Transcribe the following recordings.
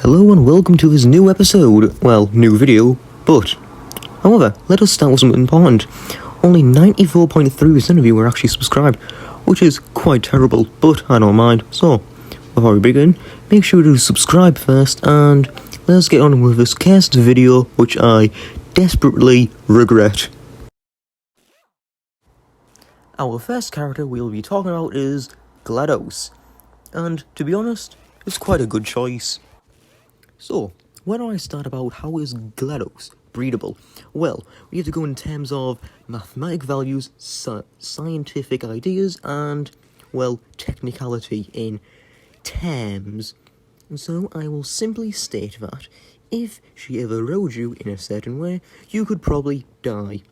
Hello and welcome to this new episode, well, new video, but, however, let us start with something important. Only 94.3% of you are actually subscribed, which is quite terrible, but I don't mind. So, before we begin, make sure to subscribe first, and let's get on with this cast video, which I desperately regret. Our first character we'll be talking about is GLaDOS, and to be honest, it's quite a good choice. So, where do I start about how is GLaDOS breedable? Well, we have to go in terms of mathematic values, scientific ideas, and, well, technicality in terms. And so I will simply state that if she ever rode you in a certain way, you could probably die.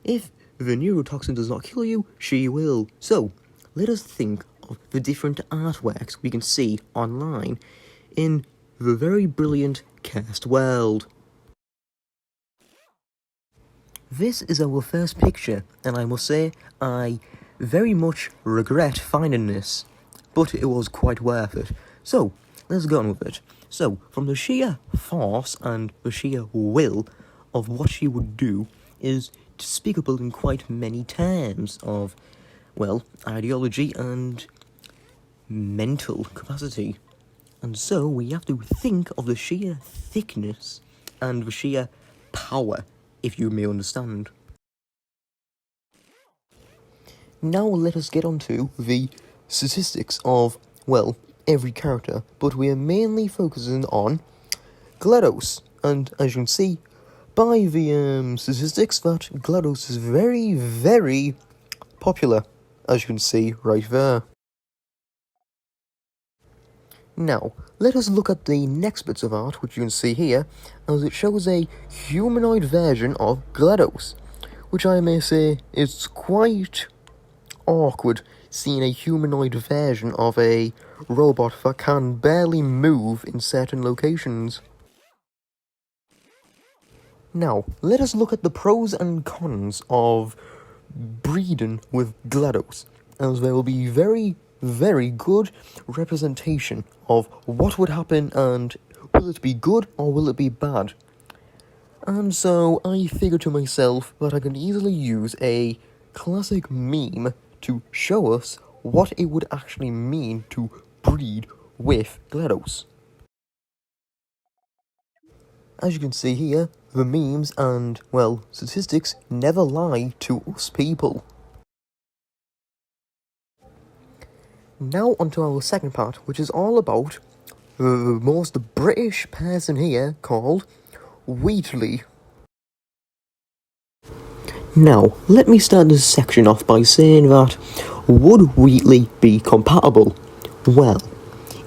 If the neurotoxin does not kill you, she will. So, let us think of the different artworks we can see online in the very brilliant cast world. This is our first picture, and I must say, I very much regret finding this, but it was quite worth it. So, let's go on with it. So, from the sheer force and the sheer will of what she would do is despicable in quite many terms of, well, ideology and mental capacity. And so we have to think of the sheer thickness and the sheer power, if you may understand. Now let us get on to the statistics of, well, every character, but we are mainly focusing on GLaDOS. And as you can see by the statistics, that GLaDOS is very, very popular, as you can see right there. Now, let us look at the next bits of art, which you can see here, as it shows a humanoid version of GLaDOS, which I may say is quite awkward seeing a humanoid version of a robot that can barely move in certain locations. Now, let us look at the pros and cons of breeding with GLaDOS, as there will be very good representation of what would happen and will it be good or will it be bad. And so I figured to myself that I can easily use a classic meme to show us what it would actually mean to breed with GLaDOS. As you can see here, the memes and, well, statistics never lie to us people. Now onto our second part, which is all about the most British person here called Wheatley. Now, let me start this section off by saying that, would Wheatley be compatible? Well,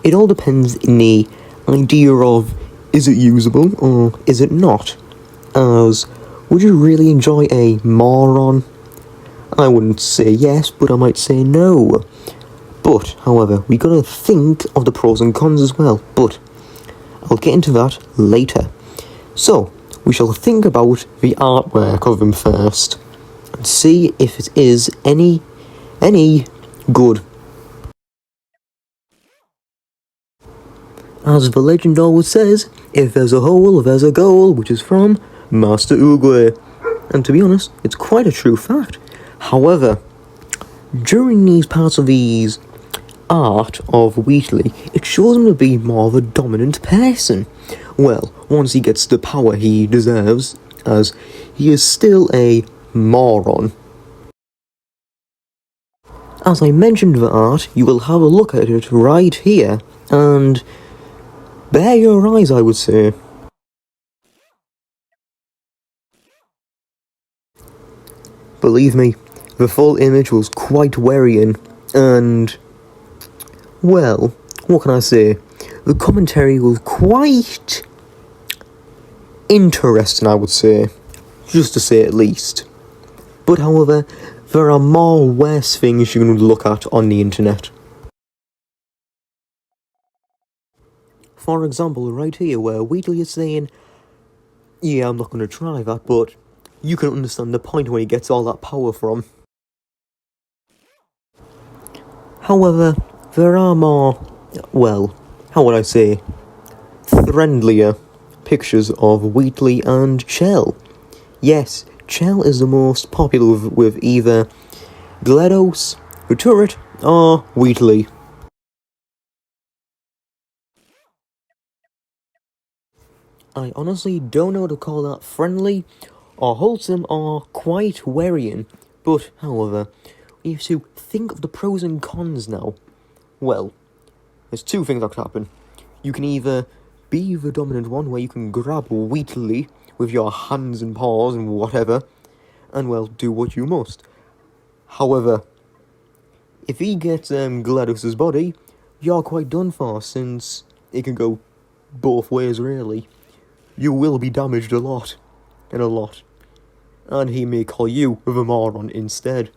it all depends in the idea of, is it usable or is it not? As, would you really enjoy a moron? I wouldn't say yes, but I might say no. But, however, we gotta think of the pros and cons as well, but I'll get into that later. So, we shall think about the artwork of him first, and see if it is any good. As the legend always says, if there's a hole, there's a goal, which is from Master Oogway. And to be honest, it's quite a true fact. However, during these parts of these art of Wheatley, it shows him to be more of a dominant person. Well, once he gets the power he deserves, as he is still a moron. As I mentioned the art, you will have a look at it right here, and bare your eyes, I would say. Believe me, the full image was quite worrying, and, well, what can I say? The commentary was quite interesting, I would say, just to say at least. But however, there are more worse things you can look at on the internet. For example, right here where Wheatley is saying, yeah, I'm not going to try that, but you can understand the point where he gets all that power from. However, there are more, well, how would I say, friendlier pictures of Wheatley and Chell. Yes, Chell is the most popular with either GLaDOS, the turret, or Wheatley. I honestly don't know to call that friendly, or wholesome, or quite worrying, but, however, we have to think of the pros and cons now. Well, there's two things that could happen. You can either be the dominant one, where you can grab Wheatley with your hands and paws and whatever, and, well, do what you must. However, if he gets GLaDOS's body, you're quite done for, since it can go both ways, really. You will be damaged a lot, and he may call you the moron instead.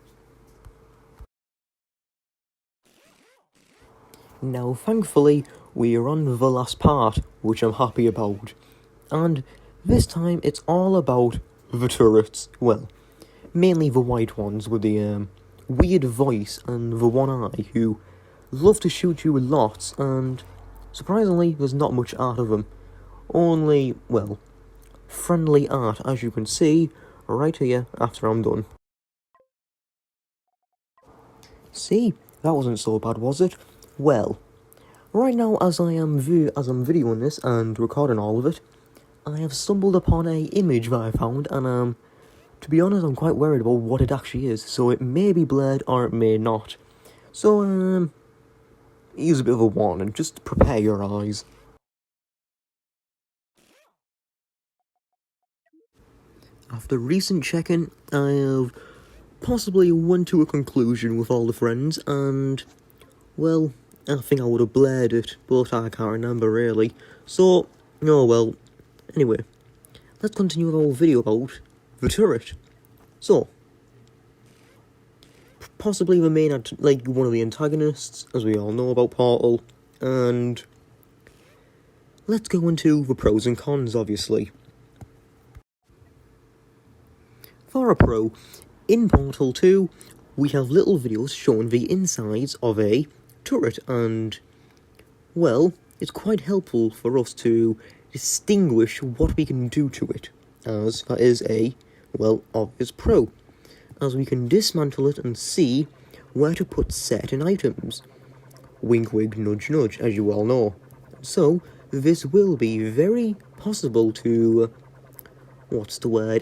Now, thankfully, we are on the last part, which I'm happy about, and this time it's all about the turrets. Well, mainly the white ones with the weird voice and the one eye, who love to shoot you with lots, and surprisingly, there's not much art of them. Only, well, friendly art, as you can see right here after I'm done. See, that wasn't so bad, was it? Well, right now as I'm videoing this and recording all of it, I have stumbled upon a image that I found, and to be honest, I'm quite worried about what it actually is. So it may be blurred or it may not. So use a bit of a warning. Just prepare your eyes. After recent checking, I have possibly went to a conclusion with all the friends, and, well, I think I would have blared it, but I can't remember really. So, oh well. Anyway, let's continue with our video about the turret. So, possibly the main, one of the antagonists, as we all know about Portal, and let's go into the pros and cons, obviously. For a pro, in Portal 2, we have little videos showing the insides of a turret, and, well, it's quite helpful for us to distinguish what we can do to it, as that is a, well, obvious pro, as we can dismantle it and see where to put certain items. Wink wink nudge nudge, as you all know. So, this will be very possible to,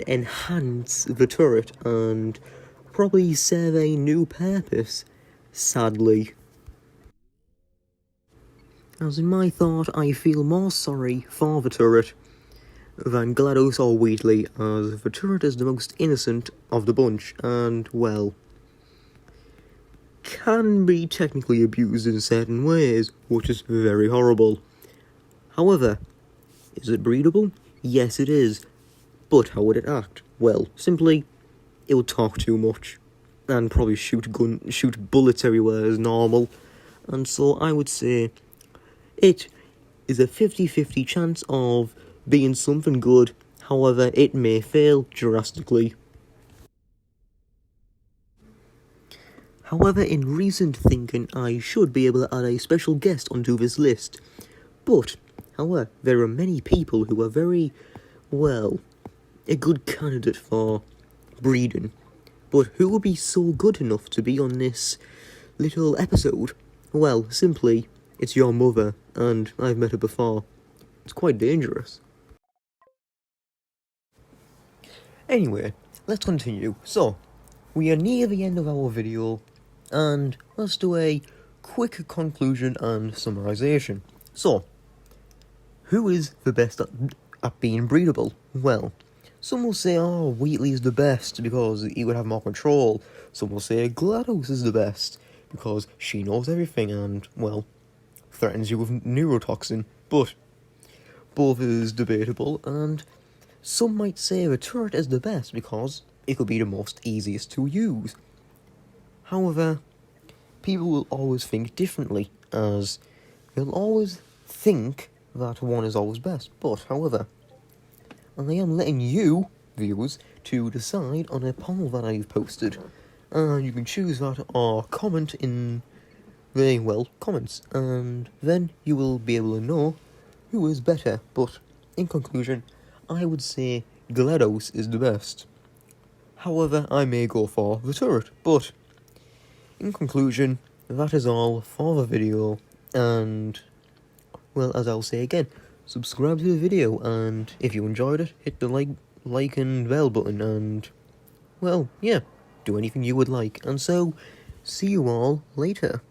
enhance the turret, and probably serve a new purpose, sadly. As in my thought, I feel more sorry for the turret than GLaDOS or Wheatley, as the turret is the most innocent of the bunch, and, well, can be technically abused in certain ways, which is very horrible. However, is it breedable? Yes, it is. But how would it act? Well, simply, it would talk too much, and probably shoot bullets everywhere as normal, and so I would say it is a 50-50 chance of being something good, however, it may fail drastically. However, in recent thinking, I should be able to add a special guest onto this list, but, however, there are many people who are very, well, a good candidate for breeding, but who would be so good enough to be on this little episode? Well, simply, it's your mother, and I've met her before. It's quite dangerous. Anyway, let's continue. So, we are near the end of our video, and let's do a quick conclusion and summarization. So, who is the best at being breedable? Well, some will say, Wheatley is the best because he would have more control. Some will say GLaDOS is the best because she knows everything and, well, threatens you with neurotoxin. But both is debatable, and some might say the turret is the best because it could be the most easiest to use. However, people will always think differently, as they'll always think that one is always best. But, however, I am letting you, viewers, to decide on a poll that I've posted. And you can choose that or comment in the, comments. And then you will be able to know who is better, but in conclusion, I would say GLaDOS is the best. However, I may go for the turret, but in conclusion, that is all for the video, and, well, as I'll say again, subscribe to the video, and if you enjoyed it, hit the like and bell button, and, well, yeah, do anything you would like, and so, see you all later.